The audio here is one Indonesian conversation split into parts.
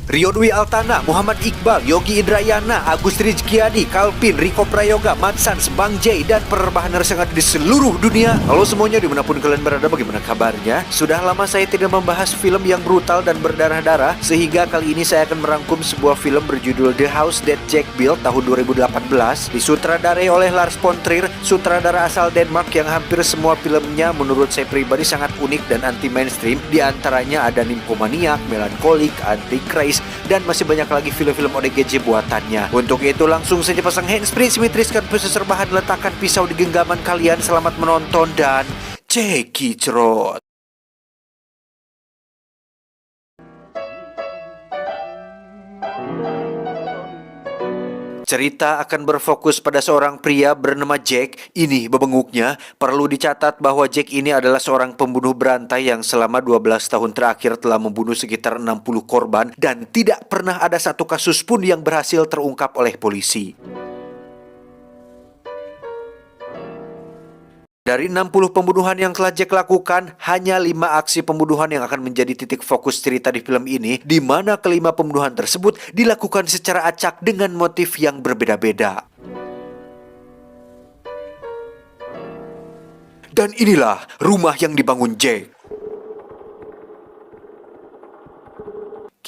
Rio Dwi Altana, Muhammad Iqbal, Yogi Indrayana, Agus Rizkyadi, Kalpin, Riko Prayoga, Madsans, Bang J, dan penerbahan yang ada di seluruh dunia. Halo semuanya, dimanapun kalian berada, bagaimana kabarnya? Sudah lama saya tidak membahas film yang brutal dan berdarah-darah, sehingga kali ini saya akan merangkum sebuah film berjudul The House That Jack Built tahun 2018, disutradarai oleh Lars von Trier, sutradara asal Denmark yang hampir semua filmnya menurut saya pribadi sangat unik dan anti-mainstream. Di antaranya ada Nymphomaniac, Melancholic, Antichrist, dan masih banyak lagi film-film ODGJ buatannya. Untuk itu langsung saja pasang handsfree, simetriskan pusat bahan, letakkan pisau di genggaman kalian. Selamat menonton dan cekicrot. Cerita akan berfokus pada seorang pria bernama Jack. Ini bebenguknya. Perlu dicatat bahwa Jack ini adalah seorang pembunuh berantai yang selama 12 tahun terakhir telah membunuh sekitar 60 korban dan tidak pernah ada satu kasus pun yang berhasil terungkap oleh polisi. Dari 60 pembunuhan yang telah Jack lakukan, hanya 5 aksi pembunuhan yang akan menjadi titik fokus cerita di film ini, di mana kelima pembunuhan tersebut dilakukan secara acak dengan motif yang berbeda-beda. Dan inilah rumah yang dibangun Jack.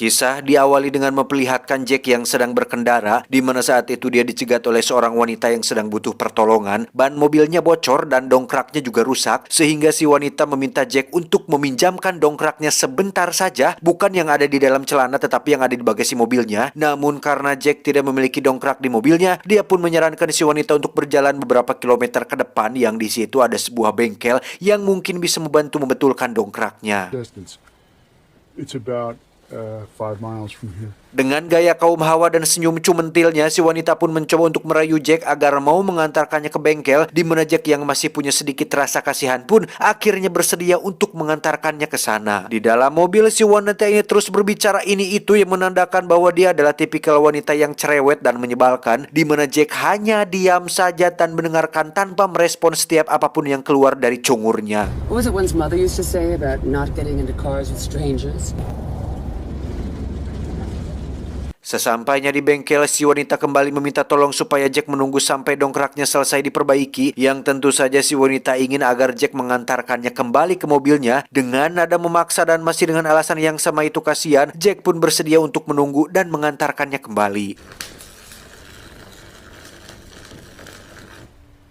Kisah diawali dengan memperlihatkan Jack yang sedang berkendara, di mana saat itu dia dicegat oleh seorang wanita yang sedang butuh pertolongan. Ban mobilnya bocor dan dongkraknya juga rusak, sehingga si wanita meminta Jack untuk meminjamkan dongkraknya sebentar saja, bukan yang ada di dalam celana tetapi yang ada di bagasi mobilnya. Namun karena Jack tidak memiliki dongkrak di mobilnya, dia pun menyarankan si wanita untuk berjalan beberapa kilometer ke depan, yang di situ ada sebuah bengkel yang mungkin bisa membantu membetulkan dongkraknya. It's about 5 miles from here. Dengan gaya kaum hawa dan senyum cumentilnya, si wanita pun mencoba untuk merayu Jack agar mau mengantarkannya ke bengkel, di mana Jack yang masih punya sedikit rasa kasihan pun akhirnya bersedia untuk mengantarkannya ke sana. Di dalam mobil, si wanita ini terus berbicara ini itu yang menandakan bahwa dia adalah tipikal wanita yang cerewet dan menyebalkan, di mana Jack hanya diam saja dan mendengarkan tanpa merespon setiap apapun yang keluar dari cungurnya. What was it one's mother used to say about not getting into cars with strangers? Sesampainya di bengkel, si wanita kembali meminta tolong supaya Jack menunggu sampai dongkraknya selesai diperbaiki, yang tentu saja si wanita ingin agar Jack mengantarkannya kembali ke mobilnya. Dengan nada memaksa dan masih dengan alasan yang sama itu kasihan, Jack pun bersedia untuk menunggu dan mengantarkannya kembali.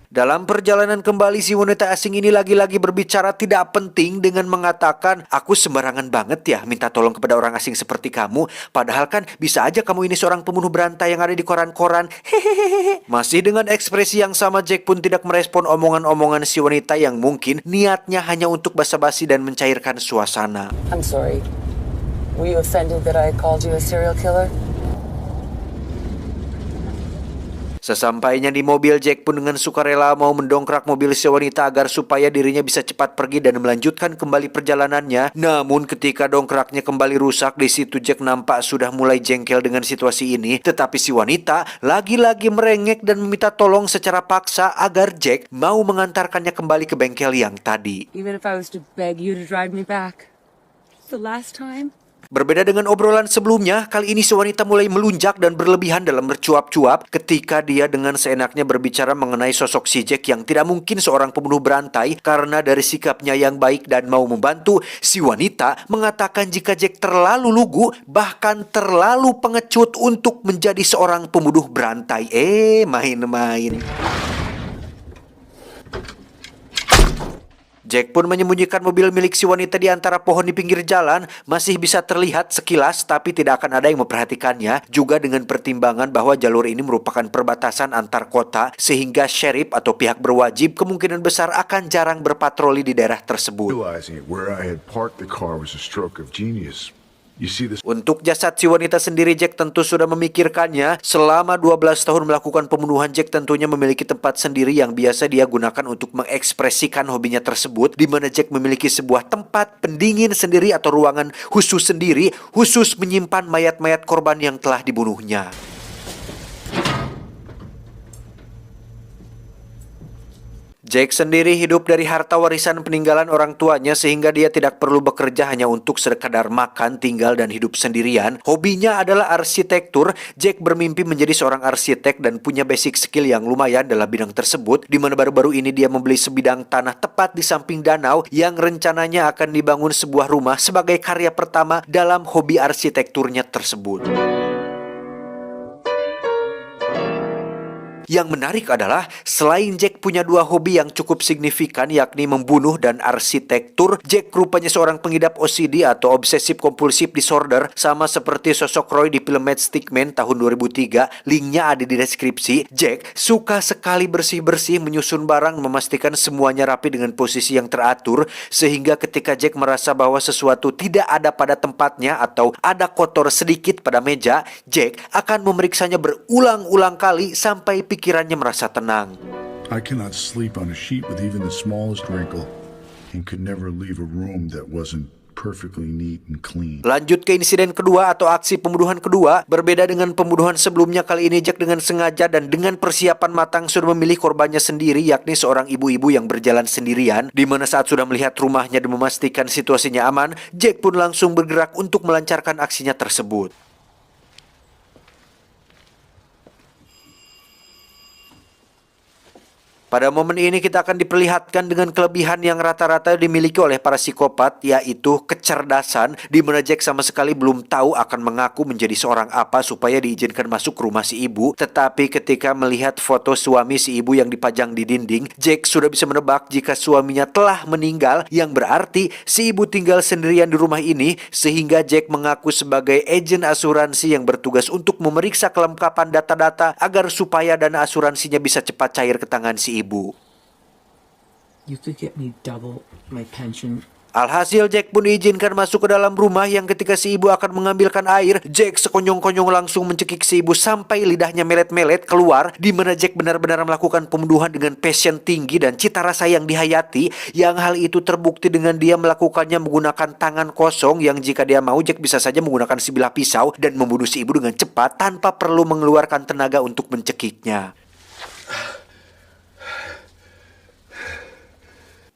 Dalam perjalanan kembali, si wanita asing ini lagi-lagi berbicara tidak penting dengan mengatakan, "Aku sembarangan banget ya minta tolong kepada orang asing seperti kamu. Padahal kan bisa aja kamu ini seorang pembunuh berantai yang ada di koran-koran." Hehehe. Masih dengan ekspresi yang sama, Jack pun tidak merespon omongan-omongan si wanita yang mungkin niatnya hanya untuk basa-basi dan mencairkan suasana. I'm sorry. Were you offended that I called you a serial killer? Sesampainya di mobil, Jack pun dengan sukarela mau mendongkrak mobil si wanita agar supaya dirinya bisa cepat pergi dan melanjutkan kembali perjalanannya. Namun ketika dongkraknya kembali rusak, di situ Jack nampak sudah mulai jengkel dengan situasi ini. Tetapi si wanita lagi-lagi merengek dan meminta tolong secara paksa agar Jack mau mengantarkannya kembali ke bengkel yang tadi. Even if I was to beg you to drive me back. The last time? Berbeda dengan obrolan sebelumnya, kali ini si wanita mulai melunjak dan berlebihan dalam bercuap-cuap ketika dia dengan seenaknya berbicara mengenai sosok si Jack yang tidak mungkin seorang pembunuh berantai. Karena dari sikapnya yang baik dan mau membantu, si wanita mengatakan jika Jack terlalu lugu, bahkan terlalu pengecut untuk menjadi seorang pembunuh berantai. Main-main. Jack pun menyembunyikan mobil milik si wanita di antara pohon di pinggir jalan. Masih bisa terlihat sekilas, tapi tidak akan ada yang memperhatikannya. Juga dengan pertimbangan bahwa jalur ini merupakan perbatasan antar kota, sehingga sheriff atau pihak berwajib kemungkinan besar akan jarang berpatroli di daerah tersebut. Untuk jasad si wanita sendiri, Jack tentu sudah memikirkannya. Selama 12 tahun melakukan pembunuhan, Jack tentunya memiliki tempat sendiri yang biasa dia gunakan untuk mengekspresikan hobinya tersebut, di mana Jack memiliki sebuah tempat pendingin sendiri atau ruangan khusus sendiri, khusus menyimpan mayat-mayat korban yang telah dibunuhnya. Jack sendiri hidup dari harta warisan peninggalan orang tuanya sehingga dia tidak perlu bekerja hanya untuk sekadar makan, tinggal, dan hidup sendirian. Hobinya adalah arsitektur. Jack bermimpi menjadi seorang arsitek dan punya basic skill yang lumayan dalam bidang tersebut, di mana baru-baru ini dia membeli sebidang tanah tepat di samping danau yang rencananya akan dibangun sebuah rumah sebagai karya pertama dalam hobi arsitekturnya tersebut. Yang menarik adalah, selain Jack punya dua hobi yang cukup signifikan, yakni membunuh dan arsitektur, Jack rupanya seorang pengidap OCD atau Obsessive Compulsive Disorder, sama seperti sosok Roy di film Matchstick Man tahun 2003, linknya ada di deskripsi. Jack suka sekali bersih-bersih, menyusun barang, memastikan semuanya rapi dengan posisi yang teratur, sehingga ketika Jack merasa bahwa sesuatu tidak ada pada tempatnya atau ada kotor sedikit pada meja, Jack akan memeriksanya berulang-ulang kali sampai pikirannya merasa tenang. I cannot sleep on a sheet with even the smallest wrinkle and could never leave a room that wasn't perfectly neat and clean. Lanjut ke insiden kedua atau aksi pembunuhan kedua. Berbeda dengan pembunuhan sebelumnya, kali ini Jack dengan sengaja dan dengan persiapan matang sudah memilih korbannya sendiri, yakni seorang ibu-ibu yang berjalan sendirian, di mana saat sudah melihat rumahnya dan memastikan situasinya aman, Jack pun langsung bergerak untuk melancarkan aksinya tersebut. Pada momen ini kita akan diperlihatkan dengan kelebihan yang rata-rata dimiliki oleh para psikopat, yaitu kecerdasan, di mana Jack sama sekali belum tahu akan mengaku menjadi seorang apa supaya diizinkan masuk ke rumah si ibu. Tetapi ketika melihat foto suami si ibu yang dipajang di dinding, Jack sudah bisa menebak jika suaminya telah meninggal, yang berarti si ibu tinggal sendirian di rumah ini, sehingga Jack mengaku sebagai agen asuransi yang bertugas untuk memeriksa kelengkapan data-data agar supaya dana asuransinya bisa cepat cair ke tangan si ibu. You could get me double my pension. Alhasil Jack pun diizinkan masuk ke dalam rumah, yang ketika si ibu akan mengambilkan air, Jack sekonyong-konyong langsung mencekik si ibu sampai lidahnya melet-melet keluar, di mana Jack benar-benar melakukan pembunuhan dengan passion tinggi dan cita rasa yang dihayati, yang hal itu terbukti dengan dia melakukannya menggunakan tangan kosong, yang jika dia mau Jack bisa saja menggunakan sebilah pisau dan membunuh si ibu dengan cepat tanpa perlu mengeluarkan tenaga untuk mencekiknya.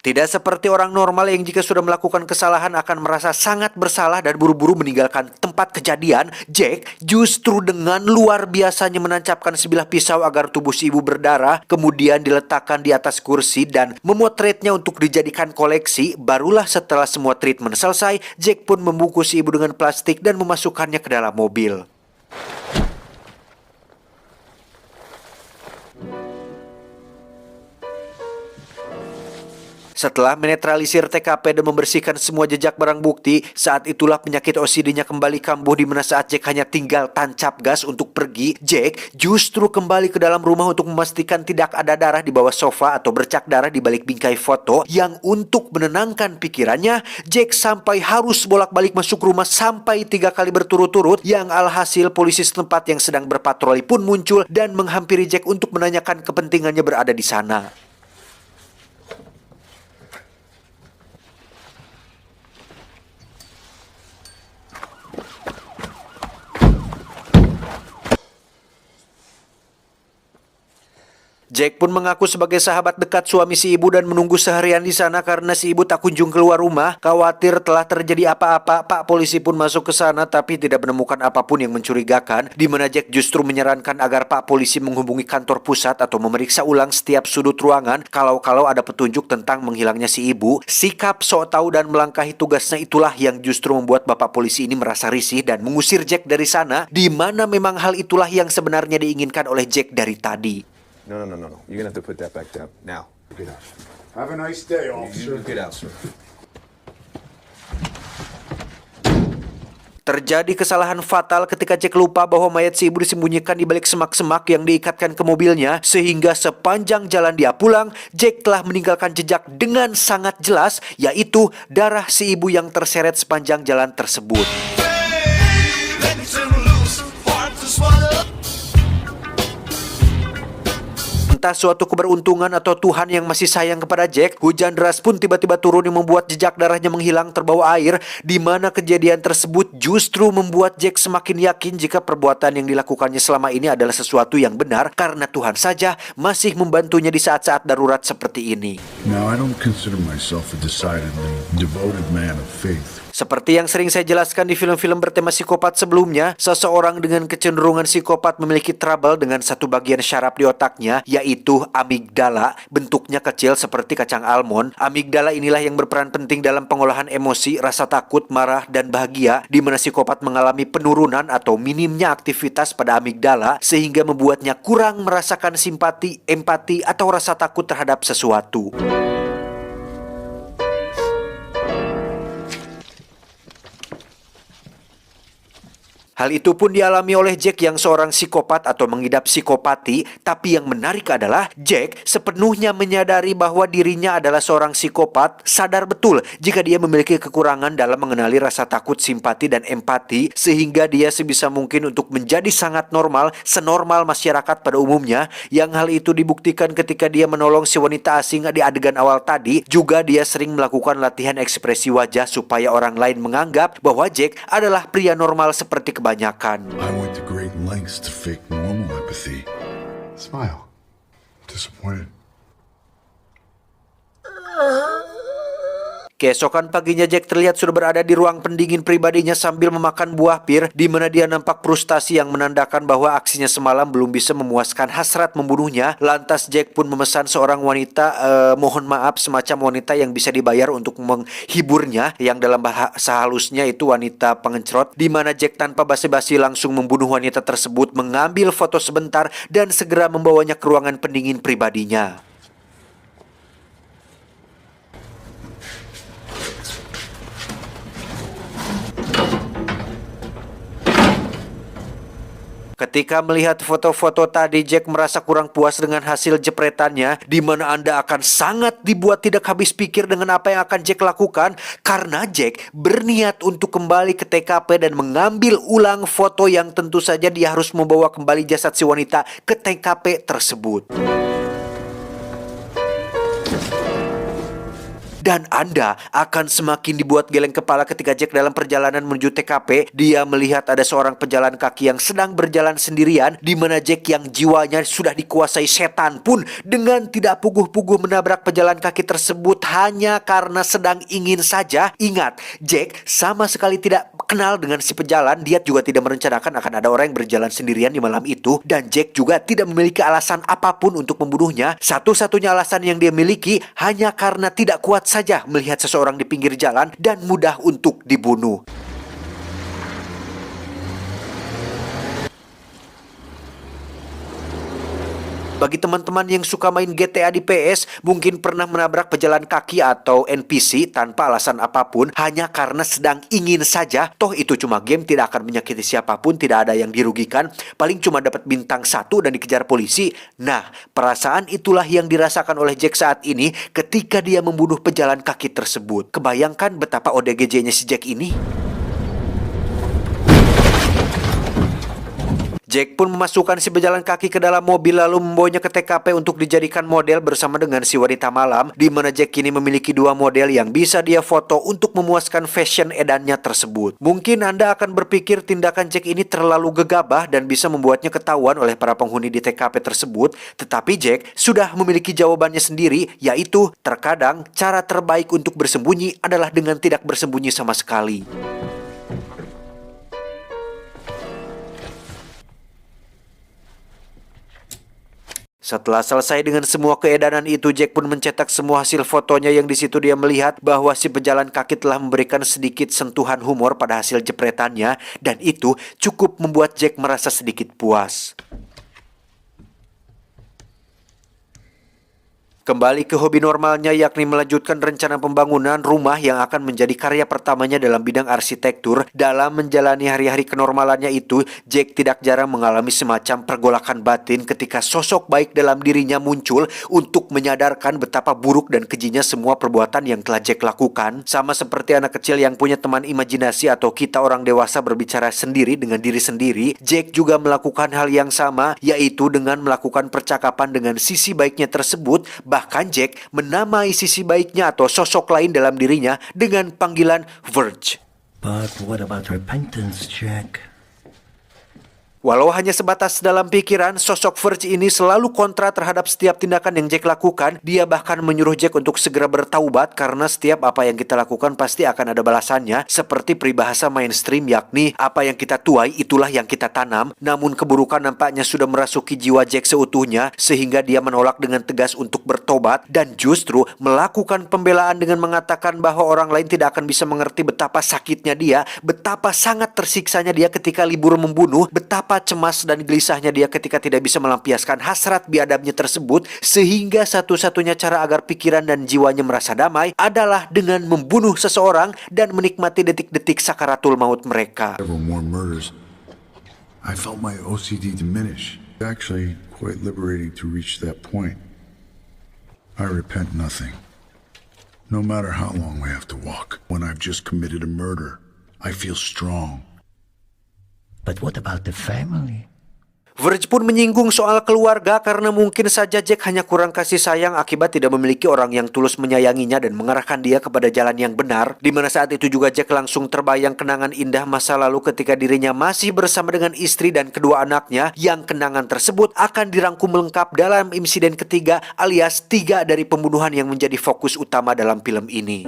Tidak seperti orang normal yang jika sudah melakukan kesalahan akan merasa sangat bersalah dan buru-buru meninggalkan tempat kejadian, Jack justru dengan luar biasanya menancapkan sebilah pisau agar tubuh si ibu berdarah, kemudian diletakkan di atas kursi dan memotretnya untuk dijadikan koleksi. Barulah setelah semua treatment selesai, Jack pun membungkus si ibu dengan plastik dan memasukkannya ke dalam mobil. Setelah menetralisir TKP dan membersihkan semua jejak barang bukti, saat itulah penyakit OCD-nya kembali kambuh, di mana saat Jack hanya tinggal tancap gas untuk pergi, Jack justru kembali ke dalam rumah untuk memastikan tidak ada darah di bawah sofa atau bercak darah di balik bingkai foto, yang untuk menenangkan pikirannya, Jack sampai harus bolak-balik masuk rumah sampai 3 kali berturut-turut, yang alhasil polisi setempat yang sedang berpatroli pun muncul dan menghampiri Jack untuk menanyakan kepentingannya berada di sana. Jack pun mengaku sebagai sahabat dekat suami si ibu dan menunggu seharian di sana karena si ibu tak kunjung keluar rumah. Khawatir telah terjadi apa-apa, Pak Polisi pun masuk ke sana tapi tidak menemukan apapun yang mencurigakan, di mana Jack justru menyarankan agar Pak Polisi menghubungi kantor pusat atau memeriksa ulang setiap sudut ruangan kalau ada petunjuk tentang menghilangnya si ibu. Sikap sok tahu dan melangkahi tugasnya itulah yang justru membuat Bapak Polisi ini merasa risih dan mengusir Jack dari sana, di mana memang hal itulah yang sebenarnya diinginkan oleh Jack dari tadi. No. You're gonna have to put that back down now. Get out. Have a nice day, officer. Get out, sir. Terjadi kesalahan fatal ketika Jack lupa bahwa mayat si ibu disembunyikan di balik semak-semak yang diikatkan ke mobilnya, sehingga sepanjang jalan dia pulang, Jack telah meninggalkan jejak dengan sangat jelas, yaitu darah si ibu yang terseret sepanjang jalan tersebut. Entah suatu keberuntungan atau Tuhan yang masih sayang kepada Jack, hujan deras pun tiba-tiba turun yang membuat jejak darahnya menghilang terbawa air, di mana kejadian tersebut justru membuat Jack semakin yakin jika perbuatan yang dilakukannya selama ini adalah sesuatu yang benar karena Tuhan saja masih membantunya di saat-saat darurat seperti ini. Now, I don't consider myself a decidedly devoted man of faith. Seperti yang sering saya jelaskan di film-film bertema psikopat sebelumnya, seseorang dengan kecenderungan psikopat memiliki trouble dengan satu bagian syaraf di otaknya, yaitu amigdala. Bentuknya kecil seperti kacang almond. Amigdala inilah yang berperan penting dalam pengolahan emosi, rasa takut, marah, dan bahagia, di mana psikopat mengalami penurunan atau minimnya aktivitas pada amigdala, sehingga membuatnya kurang merasakan simpati, empati, atau rasa takut terhadap sesuatu. Hal itu pun dialami oleh Jack yang seorang psikopat atau mengidap psikopati, tapi yang menarik adalah Jack sepenuhnya menyadari bahwa dirinya adalah seorang psikopat, sadar betul jika dia memiliki kekurangan dalam mengenali rasa takut, simpati, dan empati, sehingga dia sebisa mungkin untuk menjadi sangat normal, senormal masyarakat pada umumnya, yang hal itu dibuktikan ketika dia menolong si wanita asing di adegan awal tadi. Juga dia sering melakukan latihan ekspresi wajah supaya orang lain menganggap bahwa Jack adalah pria normal seperti kebanyakan. I went to great lengths to fake normal empathy. Smile. Disappointed. Keesokan paginya Jack terlihat sudah berada di ruang pendingin pribadinya sambil memakan buah pir, di mana dia nampak frustasi yang menandakan bahwa aksinya semalam belum bisa memuaskan hasrat membunuhnya. Lantas Jack pun memesan seorang wanita, mohon maaf, semacam wanita yang bisa dibayar untuk menghiburnya, yang dalam bahasa halusnya itu wanita pengencrot, di mana Jack tanpa basa-basi langsung membunuh wanita tersebut, mengambil foto sebentar, dan segera membawanya ke ruangan pendingin pribadinya. Ketika melihat foto-foto tadi, Jack merasa kurang puas dengan hasil jepretannya, di mana Anda akan sangat dibuat tidak habis pikir dengan apa yang akan Jack lakukan, karena Jack berniat untuk kembali ke TKP dan mengambil ulang foto yang tentu saja dia harus membawa kembali jasad si wanita ke TKP tersebut. Dan Anda akan semakin dibuat geleng kepala ketika Jack dalam perjalanan menuju TKP, dia melihat ada seorang pejalan kaki yang sedang berjalan sendirian, di mana Jack yang jiwanya sudah dikuasai setan pun dengan tidak puguh-puguh menabrak pejalan kaki tersebut hanya karena sedang ingin saja. Ingat, Jack sama sekali tidak kenal dengan si pejalan, dia juga tidak merencanakan akan ada orang yang berjalan sendirian di malam itu, dan Jack juga tidak memiliki alasan apapun untuk membunuhnya. Satu-satunya alasan yang dia miliki hanya karena tidak kuat saja melihat seseorang di pinggir jalan dan mudah untuk dibunuh. Bagi teman-teman yang suka main GTA di PS, mungkin pernah menabrak pejalan kaki atau NPC tanpa alasan apapun, hanya karena sedang ingin saja. Toh itu cuma game, tidak akan menyakiti siapapun, tidak ada yang dirugikan, paling cuma dapat bintang 1 dan dikejar polisi. Nah, perasaan itulah yang dirasakan oleh Jack saat ini ketika dia membunuh pejalan kaki tersebut. Kebayangkan betapa ODGJ-nya si Jack ini? Jack pun memasukkan si pejalan kaki ke dalam mobil lalu membawanya ke TKP untuk dijadikan model bersama dengan si wanita malam, di mana Jack kini memiliki 2 model yang bisa dia foto untuk memuaskan fashion edannya tersebut. Mungkin Anda akan berpikir tindakan Jack ini terlalu gegabah dan bisa membuatnya ketahuan oleh para penghuni di TKP tersebut, tetapi Jack sudah memiliki jawabannya sendiri, yaitu terkadang cara terbaik untuk bersembunyi adalah dengan tidak bersembunyi sama sekali. Setelah selesai dengan semua keedanan itu, Jack pun mencetak semua hasil fotonya yang di situ dia melihat bahwa si pejalan kaki telah memberikan sedikit sentuhan humor pada hasil jepretannya, dan itu cukup membuat Jack merasa sedikit puas. Kembali ke hobi normalnya, yakni melanjutkan rencana pembangunan rumah yang akan menjadi karya pertamanya dalam bidang arsitektur. Dalam menjalani hari-hari kenormalannya itu, Jack tidak jarang mengalami semacam pergolakan batin ketika sosok baik dalam dirinya muncul untuk menyadarkan betapa buruk dan kejinya semua perbuatan yang telah Jack lakukan. Sama seperti anak kecil yang punya teman imajinasi atau kita orang dewasa berbicara sendiri dengan diri sendiri, Jack juga melakukan hal yang sama, yaitu dengan melakukan percakapan dengan sisi baiknya tersebut. Bahkan Jack menamai sisi baiknya atau sosok lain dalam dirinya dengan panggilan Verge. But what about repentance, Jack? Walau hanya sebatas dalam pikiran, sosok Verge ini selalu kontra terhadap setiap tindakan yang Jack lakukan. Dia bahkan menyuruh Jack untuk segera bertaubat karena setiap apa yang kita lakukan pasti akan ada balasannya. Seperti peribahasa mainstream, yakni apa yang kita tuai itulah yang kita tanam. Namun keburukan nampaknya sudah merasuki jiwa Jack seutuhnya sehingga dia menolak dengan tegas untuk bertobat dan justru melakukan pembelaan dengan mengatakan bahwa orang lain tidak akan bisa mengerti betapa sakitnya dia, betapa sangat tersiksanya dia ketika libur membunuh, betapa cemas dan gelisahnya dia ketika tidak bisa melampiaskan hasrat biadabnya tersebut, sehingga satu-satunya cara agar pikiran dan jiwanya merasa damai adalah dengan membunuh seseorang dan menikmati detik-detik sakaratul maut mereka. Several more murders. I felt my OCD diminish. Actually, quite liberating to reach that point. I repent nothing. No matter how long we have to walk. When I've just committed a murder, I feel strong. But what about the family? Verge pun menyinggung soal keluarga karena mungkin saja Jack hanya kurang kasih sayang akibat tidak memiliki orang yang tulus menyayanginya dan mengarahkan dia kepada jalan yang benar. Di mana saat itu juga Jack langsung terbayang kenangan indah masa lalu ketika dirinya masih bersama dengan istri dan kedua anaknya, yang kenangan tersebut akan dirangkum lengkap dalam insiden ketiga alias 3 dari pembunuhan yang menjadi fokus utama dalam film ini.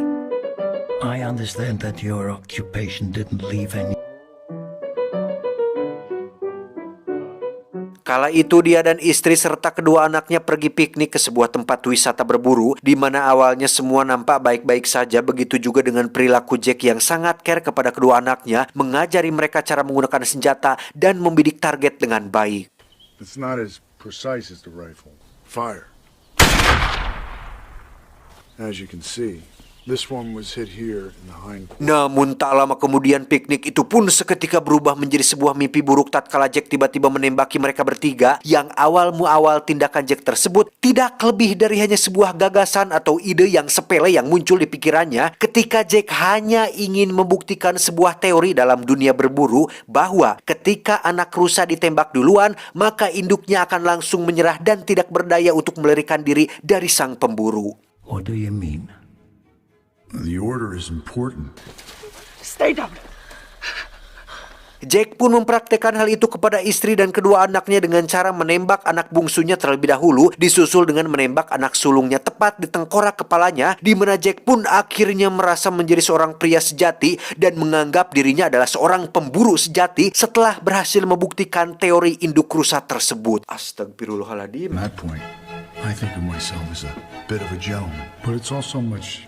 I understand that your occupation didn't leave any. Kala itu dia dan istri serta kedua anaknya pergi piknik ke sebuah tempat wisata berburu, di mana awalnya semua nampak baik-baik saja. Begitu juga dengan perilaku Jack yang sangat care kepada kedua anaknya, mengajari mereka cara menggunakan senjata dan membidik target dengan baik. It's not as precise as the rifle. Fire. As you can see, this one was hit here in the hind quarters. Namun tak lama kemudian piknik itu pun seketika berubah menjadi sebuah mimpi buruk tatkala Jack tiba-tiba menembaki mereka bertiga, yang awal tindakan Jack tersebut tidak lebih dari hanya sebuah gagasan atau ide yang sepele yang muncul di pikirannya ketika Jack hanya ingin membuktikan sebuah teori dalam dunia berburu bahwa ketika anak rusa ditembak duluan, maka induknya akan langsung menyerah dan tidak berdaya untuk melarikan diri dari sang pemburu. What do you mean? The order is important. Stay down. Jack pun mempraktekkan hal itu kepada istri dan kedua anaknya dengan cara menembak anak bungsunya terlebih dahulu, disusul dengan menembak anak sulungnya tepat di tengkorak kepalanya, di mana Jack pun akhirnya merasa menjadi seorang pria sejati dan menganggap dirinya adalah seorang pemburu sejati setelah berhasil membuktikan teori induk rusa tersebut. Astagfirullahaladzim. At that point, I think of myself as a bit of a gentleman, but it's also much.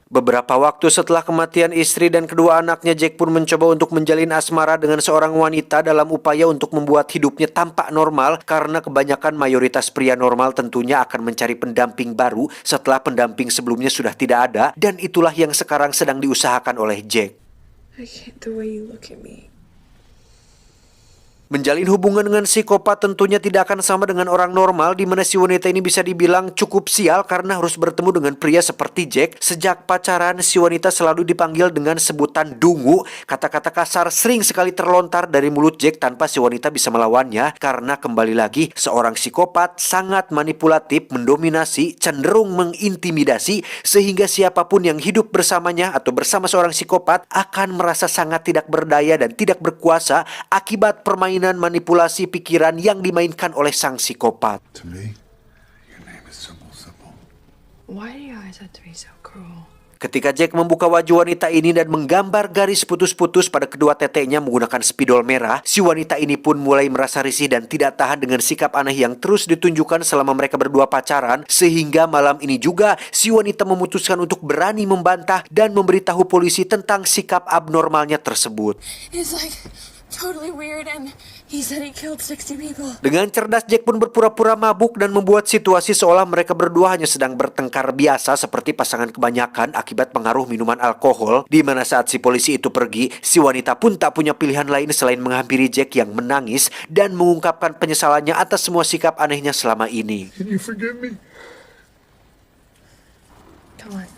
Beberapa waktu setelah kematian istri dan kedua anaknya, Jack pun mencoba untuk menjalin asmara dengan seorang wanita dalam upaya untuk membuat hidupnya tampak normal, karena kebanyakan mayoritas pria normal tentunya akan mencari pendamping baru setelah pendamping sebelumnya sudah tidak ada, dan itulah yang sekarang sedang diusahakan oleh Jack. I can't the way you look at me. Menjalin hubungan dengan psikopat tentunya tidak akan sama dengan orang normal, di mana si wanita ini bisa dibilang cukup sial karena harus bertemu dengan pria seperti Jack. Sejak pacaran, si wanita selalu dipanggil dengan sebutan dungu. Kata-kata kasar sering sekali terlontar dari mulut Jack tanpa si wanita bisa melawannya, karena kembali lagi seorang psikopat sangat manipulatif, mendominasi, cenderung mengintimidasi, sehingga siapapun yang hidup bersamanya atau bersama seorang psikopat akan merasa sangat tidak berdaya dan tidak berkuasa akibat permainan manipulasi pikiran yang dimainkan oleh sang psikopat. To me, your name is simple. Why do you always have to be so cruel? Ketika Jack membuka wajah wanita ini dan menggambar garis putus-putus pada kedua teteknya menggunakan spidol merah, si wanita ini pun mulai merasa risih dan tidak tahan dengan sikap aneh yang terus ditunjukkan selama mereka berdua pacaran, sehingga malam ini juga si wanita memutuskan untuk berani membantah dan memberitahu polisi tentang sikap abnormalnya tersebut. It's like totally weird, and he said he killed 60 people. Dengan cerdas, Jack pun berpura-pura mabuk dan membuat situasi seolah mereka berdua hanya sedang bertengkar biasa seperti pasangan kebanyakan akibat pengaruh minuman alkohol, di mana saat si polisi itu pergi, si wanita pun tak punya pilihan lain selain menghampiri Jack yang menangis dan mengungkapkan penyesalannya atas semua sikap anehnya selama ini. Can you forgive me? Come on.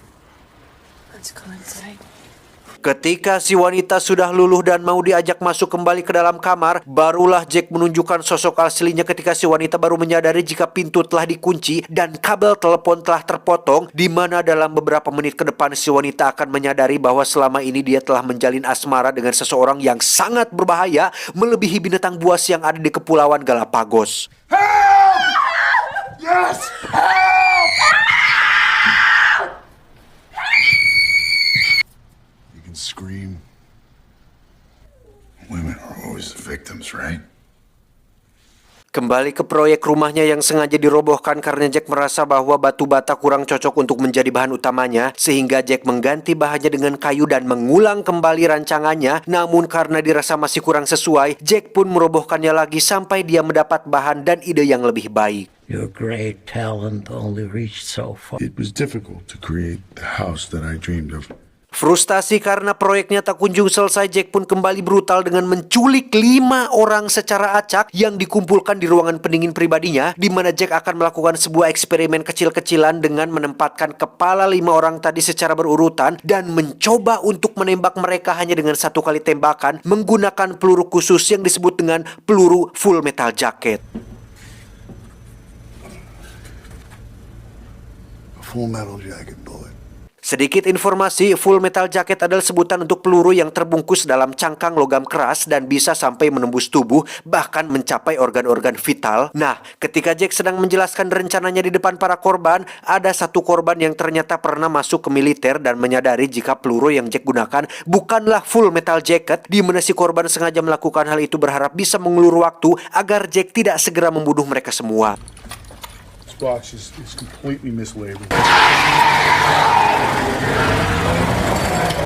Let's go inside. Ketika si wanita sudah luluh dan mau diajak masuk kembali ke dalam kamar, barulah Jack menunjukkan sosok aslinya ketika si wanita baru menyadari jika pintu telah dikunci dan kabel telepon telah terpotong, di mana dalam beberapa menit ke depan si wanita akan menyadari bahwa selama ini dia telah menjalin asmara dengan seseorang yang sangat berbahaya, melebihi binatang buas yang ada di Kepulauan Galapagos. Yes! You can scream. Women are always the victims, right? Kembali ke proyek rumahnya yang sengaja dirobohkan karena Jack merasa bahwa batu bata kurang cocok untuk menjadi bahan utamanya, sehingga Jack mengganti bahannya dengan kayu dan mengulang kembali rancangannya. Namun karena dirasa masih kurang sesuai, Jack pun merobohkannya lagi sampai dia mendapat bahan dan ide yang lebih baik. Your great talent only reached so far. It was difficult to create the house that I dreamed of. Frustasi karena proyeknya tak kunjung selesai, Jack pun kembali brutal dengan menculik 5 orang secara acak yang dikumpulkan di ruangan pendingin pribadinya, di mana Jack akan melakukan sebuah eksperimen kecil-kecilan dengan menempatkan kepala 5 orang tadi secara berurutan dan mencoba untuk menembak mereka hanya dengan 1 kali tembakan menggunakan peluru khusus yang disebut dengan peluru Full Metal Jacket. A full metal jacket bullet. Sedikit informasi, Full Metal Jacket adalah sebutan untuk peluru yang terbungkus dalam cangkang logam keras dan bisa sampai menembus tubuh, bahkan mencapai organ-organ vital. Nah, ketika Jack sedang menjelaskan rencananya di depan para korban, ada satu korban yang ternyata pernah masuk ke militer dan menyadari jika peluru yang Jack gunakan bukanlah Full Metal Jacket, di mana si korban sengaja melakukan hal itu berharap bisa mengulur waktu agar Jack tidak segera membunuh mereka semua. This box is completely mislabeled.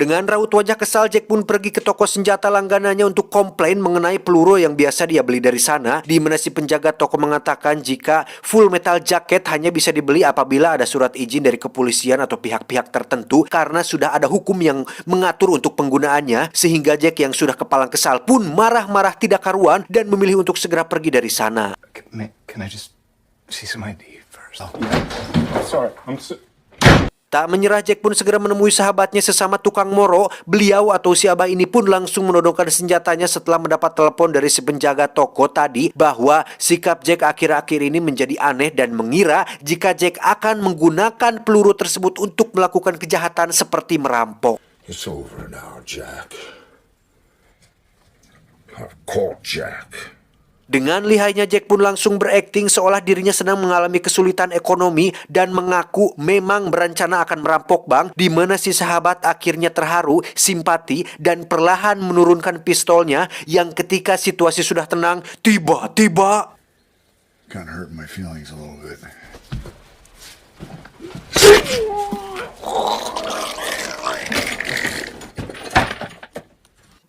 Dengan raut wajah kesal, Jack pun pergi ke toko senjata langganannya untuk komplain mengenai peluru yang biasa dia beli dari sana, di mana si penjaga toko mengatakan jika Full Metal Jacket hanya bisa dibeli apabila ada surat izin dari kepolisian atau pihak-pihak tertentu, karena sudah ada hukum yang mengatur untuk penggunaannya, sehingga Jack yang sudah kepalang kesal pun marah-marah tidak karuan dan memilih untuk segera pergi dari sana. Can I just see some ID first? Oh, yeah. Sorry, Tak menyerah, Jack pun segera menemui sahabatnya sesama tukang moro. Beliau atau si Abah ini pun langsung menodongkan senjatanya setelah mendapat telepon dari si penjaga toko tadi bahwa sikap Jack akhir-akhir ini menjadi aneh dan mengira jika Jack akan menggunakan peluru tersebut untuk melakukan kejahatan seperti merampok. It's over now, Jack. I've caught Jack. Dengan lihainya, Jack pun langsung berakting seolah dirinya sedang mengalami kesulitan ekonomi dan mengaku memang berencana akan merampok bank, di mana si sahabat akhirnya terharu, simpati, dan perlahan menurunkan pistolnya yang ketika situasi sudah tenang, tiba-tiba Kinda hurt my feelings a little bit.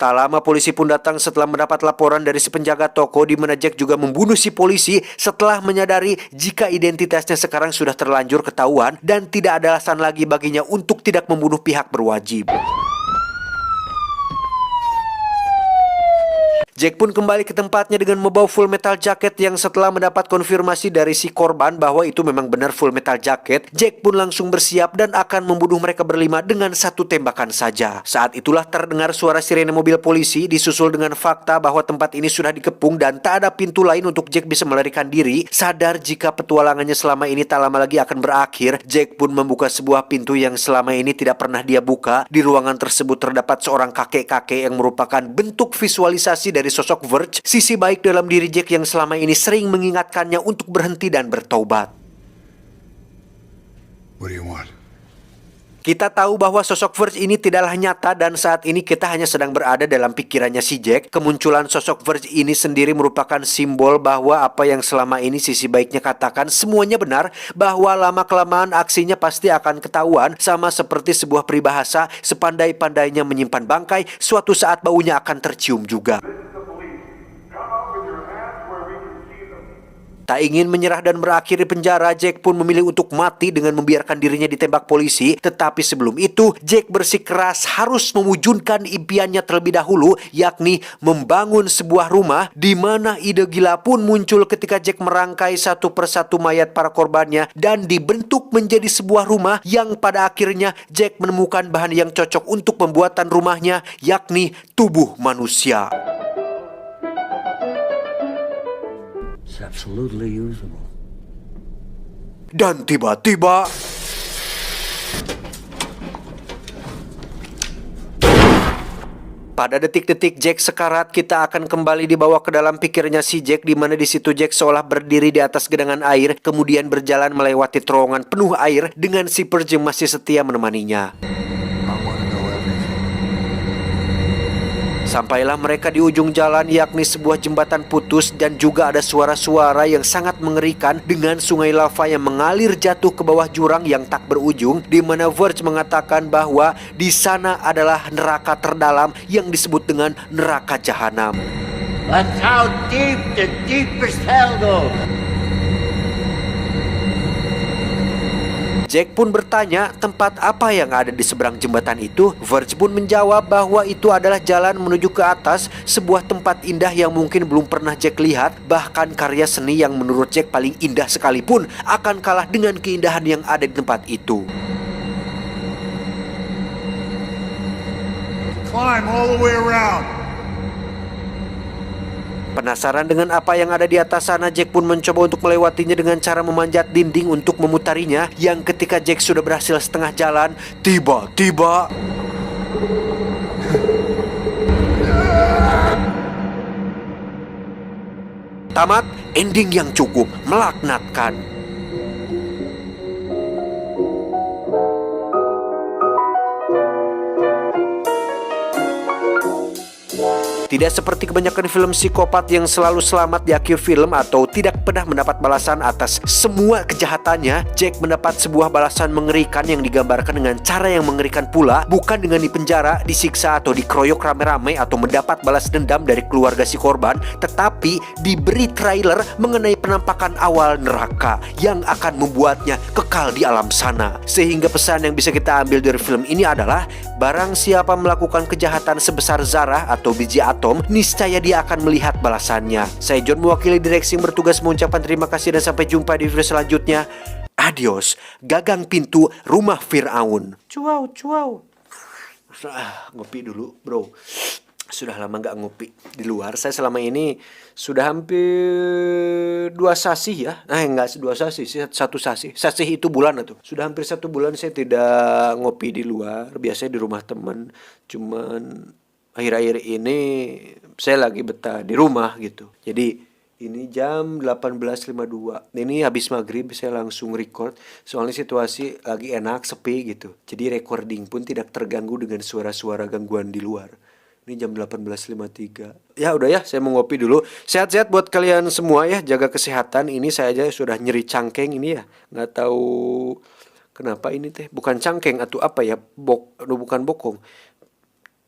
tak lama polisi pun datang setelah mendapat laporan dari si penjaga toko, di mana Jack juga membunuh si polisi setelah menyadari jika identitasnya sekarang sudah terlanjur ketahuan dan tidak ada alasan lagi baginya untuk tidak membunuh pihak berwajib. Jack pun kembali ke tempatnya dengan membawa Full Metal Jacket yang setelah mendapat konfirmasi dari si korban bahwa itu memang benar Full Metal Jacket, Jack pun langsung bersiap dan akan membunuh mereka berlima dengan 1 tembakan saja. Saat itulah terdengar suara sirene mobil polisi disusul dengan fakta bahwa tempat ini sudah dikepung dan tak ada pintu lain untuk Jack bisa melarikan diri. Sadar jika petualangannya selama ini tak lama lagi akan berakhir, Jack pun membuka sebuah pintu yang selama ini tidak pernah dia buka. Di ruangan tersebut terdapat seorang kakek-kakek yang merupakan bentuk visualisasi dari sosok Verge, sisi baik dalam diri Jack yang selama ini sering mengingatkannya untuk berhenti dan bertaubat. What do you want? Kita tahu bahwa sosok Verge ini tidaklah nyata dan saat ini kita hanya sedang berada dalam pikirannya si Jack. Kemunculan sosok Verge ini sendiri merupakan simbol bahwa apa yang selama ini sisi baiknya katakan semuanya benar, bahwa lama-kelamaan aksinya pasti akan ketahuan, sama seperti sebuah peribahasa, sepandai-pandainya menyimpan bangkai, suatu saat baunya akan tercium juga. Tak ingin menyerah dan berakhir di penjara, Jack pun memilih untuk mati dengan membiarkan dirinya ditembak polisi. Tetapi sebelum itu, Jack bersikeras harus mewujudkan impiannya terlebih dahulu, yakni membangun sebuah rumah, di mana ide gila pun muncul ketika Jack merangkai satu persatu mayat para korbannya dan dibentuk menjadi sebuah rumah yang pada akhirnya Jack menemukan bahan yang cocok untuk pembuatan rumahnya, yakni tubuh manusia. It's absolutely usable. Dan tiba-tiba pada detik-detik Jack sekarat, kita akan kembali dibawa ke dalam pikirnya si Jack, di mana di situ Jack seolah berdiri di atas genangan air, kemudian berjalan melewati terowongan penuh air dengan si Purge yang masih setia menemaninya. Sampailah mereka di ujung jalan, yakni sebuah jembatan putus, dan juga ada suara-suara yang sangat mengerikan dengan sungai lava yang mengalir jatuh ke bawah jurang yang tak berujung, di mana Verge mengatakan bahwa di sana adalah neraka terdalam yang disebut dengan neraka jahanam. That's how deep the deepest hell goes. Jack pun bertanya tempat apa yang ada di seberang jembatan itu. Verge pun menjawab bahwa itu adalah jalan menuju ke atas, sebuah tempat indah yang mungkin belum pernah Jack lihat. Bahkan karya seni yang menurut Jack paling indah sekalipun akan kalah dengan keindahan yang ada di tempat itu. Climb all the way around. Penasaran dengan apa yang ada di atas sana, Jack pun mencoba untuk melewatinya dengan cara memanjat dinding untuk memutarinya. Yang ketika Jack sudah berhasil setengah jalan, tiba-tiba tamat ending yang cukup melaknatkan. Tidak seperti kebanyakan film psikopat yang selalu selamat di akhir film atau tidak pernah mendapat balasan atas semua kejahatannya, Jack mendapat sebuah balasan mengerikan yang digambarkan dengan cara yang mengerikan pula, bukan dengan dipenjara, disiksa atau dikeroyok rame-rame atau mendapat balas dendam dari keluarga si korban, tetapi diberi trailer mengenai penampakan awal neraka yang akan membuatnya kekal di alam sana. Sehingga pesan yang bisa kita ambil dari film ini adalah, barang siapa melakukan kejahatan sebesar zarah atau biji atom, niscaya dia akan melihat balasannya. Saya John, mewakili direksi yang bertugas, mengucapkan terima kasih dan sampai jumpa di video selanjutnya. Adios, gagang pintu rumah Firaun. Cuau. Ngopi dulu, bro. Sudah lama gak ngopi di luar. Saya selama ini sudah hampir 2 sasih ya. Enggak 2 sasih, 1 sasih. Sasih itu bulan itu. Sudah hampir 1 bulan saya tidak ngopi di luar. Biasanya di rumah teman. Cuman akhir-akhir ini saya lagi betah di rumah gitu. Jadi ini jam 18.52. Ini habis maghrib saya langsung record. Soalnya situasi lagi enak, sepi gitu. Jadi recording pun tidak terganggu dengan suara-suara gangguan di luar. Ini jam 18.53. Ya udah ya, saya mau ngopi dulu. Sehat-sehat buat kalian semua ya. Jaga kesehatan. Ini saya aja sudah nyeri cangkeng ini ya. Nggak tahu kenapa ini teh. Bukan cangkeng atau apa ya. Bukan bokong.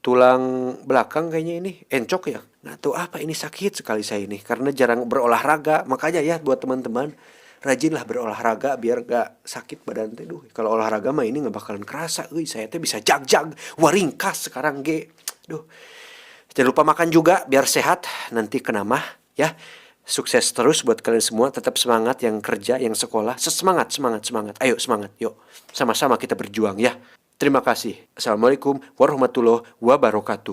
Tulang belakang kayaknya ini. Encok ya. Nggak tahu apa, ini sakit sekali saya ini. Karena jarang berolahraga. Makanya ya buat teman-teman, rajinlah berolahraga biar gak sakit badan teh. Kalau olahraga mah ini gak bakalan kerasa. Saya teh bisa jag-jag. Waringkas sekarang ge. Jangan lupa makan juga biar sehat, nanti kena mah ya. Sukses terus buat kalian semua, tetap semangat yang kerja, yang sekolah, semangat. Ayo semangat, yuk. Sama-sama kita berjuang ya. Terima kasih. Assalamualaikum warahmatullahi wabarakatuh.